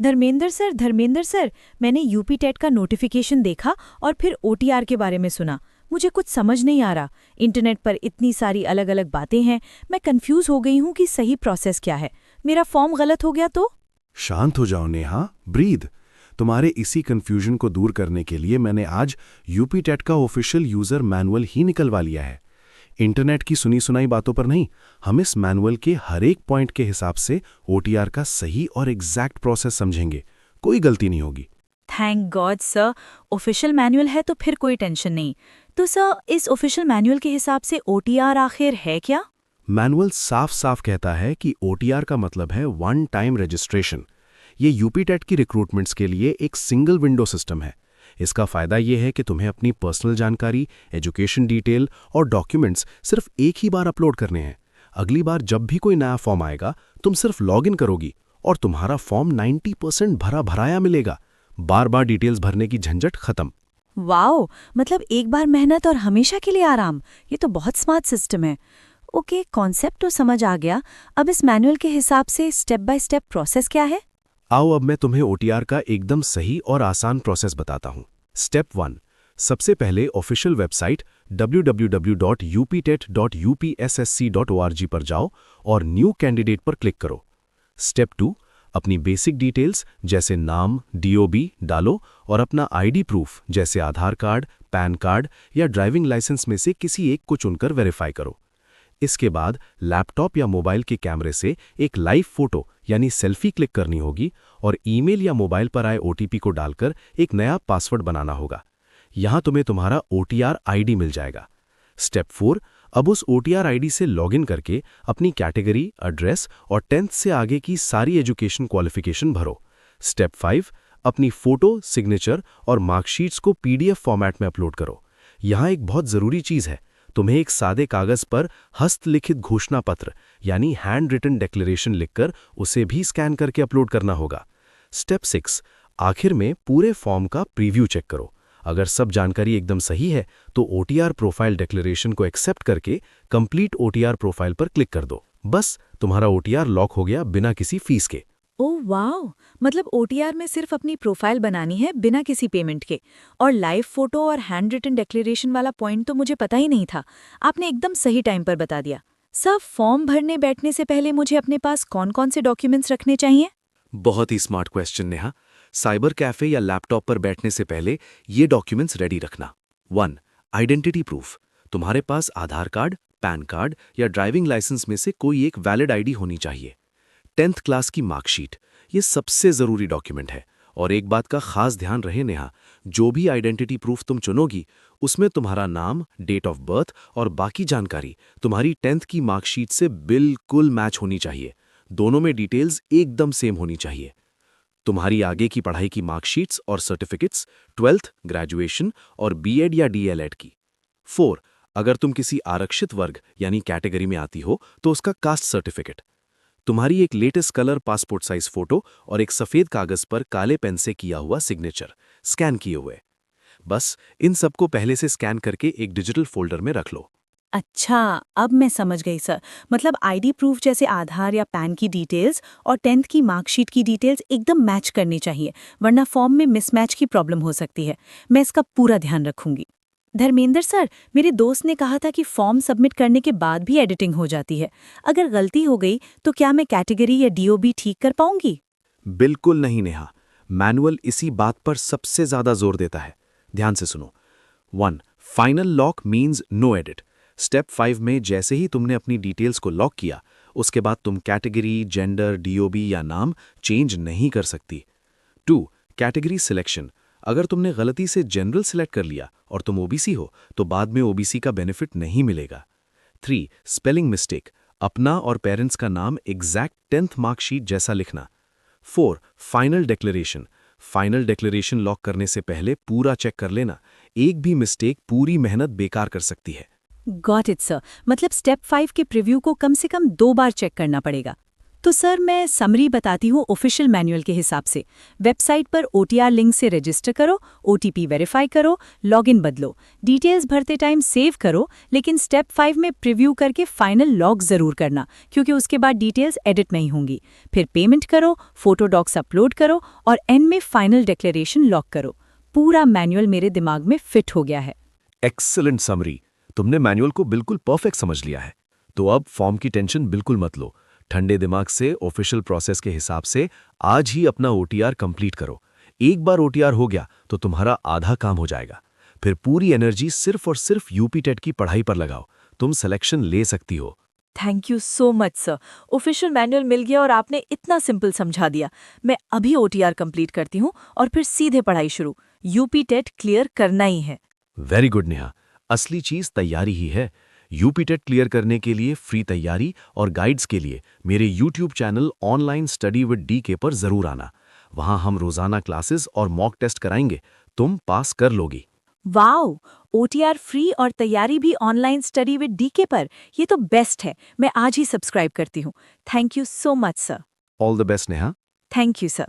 Dharmendra sir, मैंने UP TET का notification देखा और फिर ओटीआर के बारे में सुना। मुझे कुछ समझ नहीं आ रहा। इंटरनेट पर इतनी सारी अलग अलग बातें हैं, मैं कंफ्यूज हो गई हूँ कि सही प्रोसेस क्या है। मेरा फॉर्म गलत हो गया तो? शांत हो जाओ नेहा, ब्रीद। तुम्हारे इसी कंफ्यूजन को दूर करने के लिए मैंने आज यूपी टेट का ऑफिशियल यूजर मैनुअल ही निकलवा लिया है। इंटरनेट की सुनी सुनाई बातों पर नहीं, हम इस मैनुअल के हर एक पॉइंट के हिसाब से ओटीआर का सही और एग्जैक्ट प्रोसेस समझेंगे। कोई गलती नहीं होगी। Thank God sir, official manual है तो फिर कोई टेंशन नहीं। तो सर, इस ऑफिशियल मैनुअल के हिसाब से ओटीआर आखिर है क्या? मैनुअल साफ साफ कहता है कि ओटीआर का मतलब है वन टाइम रजिस्ट्रेशन। ये यूपी टेट की रिक्रूटमेंट्स के लिए एक सिंगल विंडो सिस्टम है। इसका फायदा ये है कि तुम्हें अपनी पर्सनल जानकारी, एजुकेशन डिटेल और डॉक्यूमेंट्स सिर्फ एक ही बार अपलोड करने हैं। अगली बार जब भी कोई नया फॉर्म आएगा, तुम सिर्फ लॉगिन करोगी और तुम्हारा फॉर्म 90% भरा भराया मिलेगा। बार बार डिटेल्स भरने की झंझट खत्म। वाओ, मतलब एक बार मेहनत और हमेशा के लिए आराम। ये तो बहुत स्मार्ट सिस्टम है। ओके, कॉन्सेप्ट तो समझ आ गया। अब इस मैनुअल के हिसाब से स्टेप बाय स्टेप प्रोसेस क्या है? आओ अब मैं तुम्हें ओटीआर का एकदम सही और आसान प्रोसेस बताता हूँ। स्टेप 1, सबसे पहले ऑफिशियल वेबसाइट www.uptet.upssc.org पर जाओ और न्यू कैंडिडेट पर क्लिक करो। स्टेप 2, अपनी बेसिक डिटेल्स जैसे नाम, डीओबी डालो और अपना आईडी प्रूफ जैसे आधार कार्ड, पैन कार्ड या ड्राइविंग लाइसेंस में से किसी एक को चुनकर वेरीफाई करो। इसके बाद लैपटॉप या मोबाइल के कैमरे से एक लाइव फोटो यानी सेल्फी क्लिक करनी होगी और ईमेल या मोबाइल पर आए ओटीपी को डालकर एक नया पासवर्ड बनाना होगा। यहां तुम्हें तुम्हारा ओटीआर आईडी मिल जाएगा। स्टेप 4, अब उस ओटीआर आईडी से लॉगिन करके अपनी कैटेगरी, एड्रेस और 10th से आगे की सारी एजुकेशन क्वालिफिकेशन भरो। स्टेप 5, अपनी फोटो, सिग्नेचर और मार्कशीट्स को पीडीएफ फॉर्मेट में अपलोड करो। यहां एक बहुत जरूरी चीज है, तुम्हें एक सादे कागज पर हस्तलिखित घोषणा पत्र यानी हैंड रिटन डिक्लेरेशन लिखकर उसे भी स्कैन करके अपलोड करना होगा। स्टेप 6, आखिर में पूरे फॉर्म का प्रीव्यू चेक करो। अगर सब जानकारी एकदम सही है तो ओटीआर प्रोफाइल डिक्लेरेशन को एक्सेप्ट करके कंप्लीट ओटीआर प्रोफाइल पर क्लिक कर दो। बस तुम्हारा ओटीआर लॉक हो गया बिना किसी फीस के। ओह वाओ, मतलब ओटीआर में सिर्फ अपनी प्रोफाइल बनानी है बिना किसी पेमेंट के। और लाइव फोटो और हैंड रिटन डिक्लेरेशन वाला पॉइंट तो मुझे पता ही नहीं था। आपने एकदम सही टाइम पर बता दिया। सर, फॉर्म भरने बैठने से पहले मुझे अपने पास कौन-कौन से डॉक्यूमेंट्स रखने चाहिए? बहुत ही smart question Neha. Cyber cafe या लैपटॉप पर बैठने से पहले ये डॉक्यूमेंट्स रेडी रखना। 1, आइडेंटिटी प्रूफ। तुम्हारे पास आधार कार्ड, पैन कार्ड या ड्राइविंग लाइसेंस में से कोई एक वैलिड आईडी होनी चाहिए। 10th क्लास की मार्कशीट, ये सबसे जरूरी डॉक्यूमेंट है। और एक बात का खास ध्यान रहे नेहा, जो भी आइडेंटिटी प्रूफ तुम चुनोगी उसमें तुम्हारा नाम, डेट ऑफ बर्थ और बाकी जानकारी तुम्हारी 10th की मार्कशीट से बिल्कुल मैच होनी चाहिए। दोनों में डिटेल्स एकदम सेम होनी चाहिए। तुम्हारी आगे की पढ़ाई की मार्कशीट्स और सर्टिफिकेट्स 12th, ग्रेजुएशन और बीएड या डीएलएड की। 4, अगर तुम किसी आरक्षित वर्ग यानी कैटेगरी में आती हो तो उसका कास्ट सर्टिफिकेट। तुम्हारी एक latest colour passport size photo और एक सफेद कागज पर काले पेन से किया हुआ सिग्नेचर स्कैन किए हुए। बस इन सबको पहले से स्कैन करके एक डिजिटल फोल्डर में रख लो। अच्छा, अब मैं समझ गई सर। मतलब आईडी प्रूफ जैसे आधार या पैन की डिटेल्स और 10th की मार्कशीट की डिटेल्स एकदम मैच करनी चाहिए, वरना फॉर्म में मिसमैच की प्रॉब्लम हो सकती है। मैं इसका पूरा ध्यान रखूंगी। धर्मेंद्र सर, मेरे दोस्त ने कहा था कि फॉर्म सबमिट करने के बाद भी एडिटिंग हो जाती है। अगर गलती हो गई तो क्या मैं कैटेगरी या डीओबी ठीक कर पाऊंगी? बिल्कुल नहीं नेहा, मैनुअल इसी बात पर सबसे ज्यादा जोर देता है। ध्यान से सुनो। 1, final lock means no edit. Step 5 में जैसे ही तुमने अपनी डिटेल्स को लॉक किया, उसके बाद तुम कैटेगरी, जेंडर, डीओबी या नाम चेंज नहीं कर सकती। 2, कैटेगरी सिलेक्शन। अगर तुमने गलती से जनरल सिलेक्ट कर लिया और तुम ओबीसी हो तो बाद में ओबीसी का बेनिफिट नहीं मिलेगा। 3, स्पेलिंग मिस्टेक। अपना और पेरेंट्स का नाम एग्जैक्ट 10th मार्कशीट जैसा लिखना। 4, final declaration. Final declaration lock करने से पहले पूरा चेक कर लेना। एक भी मिस्टेक पूरी मेहनत बेकार कर सकती है। गॉट इट सर, मतलब स्टेप 5 के प्रीव्यू को कम से कम 2 बार चेक करना पड़ेगा। तो सर मैं समरी बताती हूँ ऑफिशियल मैनुअल के हिसाब से। वेबसाइट पर OTR लिंक से रजिस्टर करो, OTP वेरीफाई करो, लॉगिन बदलो, डिटेल्स भरते टाइम सेव करो, लेकिन स्टेप 5 में प्रीव्यू करके फाइनल लॉग ज़रूर करना, क्योंकि उसके बाद डिटेल्स एडिट नहीं होंगी। फिर पेमेंट करो, फोटो डॉक्स अपलोड करो और एंड में फाइनल डिक्लेरेशन लॉक करो। पूरा मैनुअल मेरे दिमाग में फिट हो गया है। Excellent summary. तुमने मैनुअल को बिल्कुल परफेक्ट समझ लिया है। तो अब फॉर्म की टेंशन बिल्कुल मत लो। ठंडे दिमाग से ऑफिशियल प्रोसेस के हिसाब से आज ही अपना OTR कंप्लीट करो। एक बार OTR हो गया तो तुम्हारा आधा काम हो जाएगा। फिर पूरी एनर्जी सिर्फ और सिर्फ यूपी टेट की पढ़ाई पर लगाओ। तुम सिलेक्शन ले सकती हो। Thank you so much sir. Official manual मिल गया और आपने इतना सिंपल समझा दिया। मैं अभी OTR कंप्लीट करती हूँ और फिर सीधे पढ़ाई शुरू। यूपी टेट क्लियर करना ही है। Very good Neha. असली चीज तैयारी ही है। यूपी टेट क्लियर करने के लिए फ्री तैयारी और गाइड्स के लिए मेरे YouTube channel online study with DK पर जरूर आना। वहां हम रोजाना क्लासेस और मॉक टेस्ट कराएंगे। तुम पास कर लोगी। वाओ, OTR फ्री और तैयारी भी ऑनलाइन स्टडी विद DK पर। ये तो बेस्ट है। मैं आज ही सब्सक्राइब करती हूँ। Thank you so much sir. All the best Neha. Thank you sir.